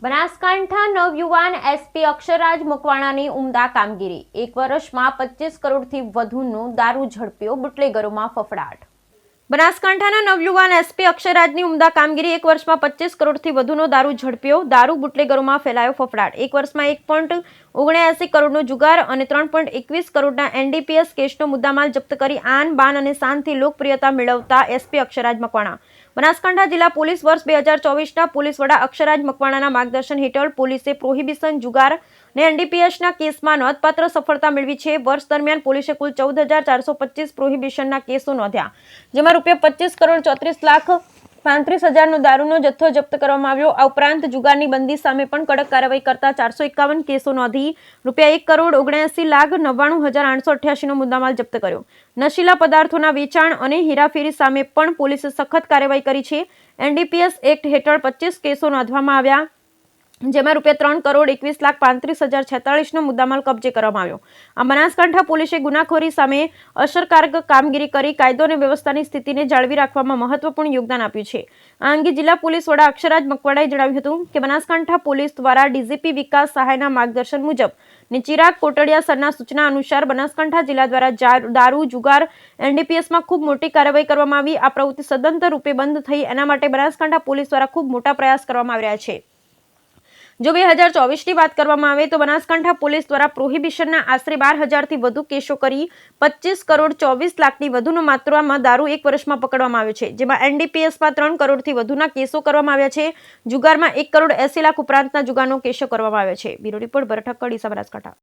બનાસકાંઠા નવયુવાન એસપી અક્ષરાજ મકવાણાની ઉમદા કામગીરી। 1 વર્ષમાં 25 કરોડથી વધુનો દારૂ ઝડપ્યો, બુટલેગરોમાં ફફડાટ। બનાસકાંઠાના નવયુવાન એસપી અક્ષરાજની ઉમદા કામગીરી। 1 વર્ષમાં 25 કરોડથી વધુનો દારૂ ઝડપ્યો, દારૂ બુટલેગરોમાં ફેલાયો ફફડાટ। 1 વર્ષમાં 1.79 કરોડનો જુગાર અને 3.21 કરોડના એનડીપીએસ કેસનો મુદ્દામાલ જપ્ત કરી આન બાન અને શાનથી લોકપ્રિયતા મેળવતા એસપી અક્ષરાજ મકવાણા। બનાસકાંઠા જિલ્લા પોલીસ વર્ષ 2024ના પોલીસ વડા અક્ષરાજ મકવાણાના માર્ગદર્શન હેઠળ પોલીસે પ્રોહિબિશન જુગાર અને એનડીપીએસના કેસમાં નોંધપાત્ર સફળતા મેળવી છે। વર્ષ દરમિયાન પોલીસે કુલ 14,425 પ્રોહિબિશનના કેસો નોંધ્યા, જેમાં ₹25,34,35,000નો દારૂનો જથ્થો જપ્ત કરવામાં આવ્યો। આ ઉપરાંત જુગારની બંદી સામે પણ કડક કાર્યવાહી કરતા 451 કેસો નોંધી ₹1,79,99,888નો મુદ્દામાલ જપ્ત કર્યો। નશીલા પદાર્થોના વેચાણ અને હેરાફેરી સામે પણ પોલીસે સખત કાર્યવાહી કરી છે। એનડીપીએસ એક્ટ હેઠળ 25 કેસો નોંધવામાં આવ્યા, જેમાં ₹3,21,35,046નો મુદ્દામાલ કબજે કરવામાં આવ્યો। આ બનાસકાંઠા પોલીસે ગુનાખોરી સામે અસરકારક કામગીરી કરી કાયદો અને વ્યવસ્થાની સ્થિતિને જાળવી રાખવામાં મહત્વપૂર્ણ યોગદાન આપ્યું છે। આ અંગે જિલ્લા પોલીસ વડા અક્ષરાજ મકવાણાએ જણાવ્યું હતું કે બનાસકાંઠા પોલીસ દ્વારા ડીજીપી વિકાસ સહાયના માર્ગદર્શન મુજબ અને ચિરાગ કોટડિયા સરના સૂચના અનુસાર બનાસકાંઠા જિલ્લા દ્વારા દારૂ જુગાર એનડીપીએસમાં ખૂબ મોટી કાર્યવાહી કરવામાં આવી। આ પ્રવૃત્તિ સદંતર રૂપે બંધ થઈ, એના માટે બનાસકાંઠા પોલીસ દ્વારા ખૂબ મોટા પ્રયાસ કરવામાં આવી રહ્યા છે। જો 2024ની વાત કરવામાં આવે તો બનાસકાંઠા પોલીસ દ્વારા પ્રોહિબિશનના આશરે 12,000થી વધુ કેસો કરી 25,24,00,000ની વધુનો માત્રામાં દારૂ 1 વર્ષમાં પકડવામાં આવ્યો છે, જેમાં એનડીપીએસમાં 3 કરોડથી વધુના કેસો કરવામાં આવ્યા છે। જુગારમાં 1,80,00,000 ઉપરાંતના જુગારનો કેસો કરવામાં આવ્યો છે। બ્યુરો રિપોર્ટ ભરત ઠક્કર, ડીસા, બનાસકાંઠા।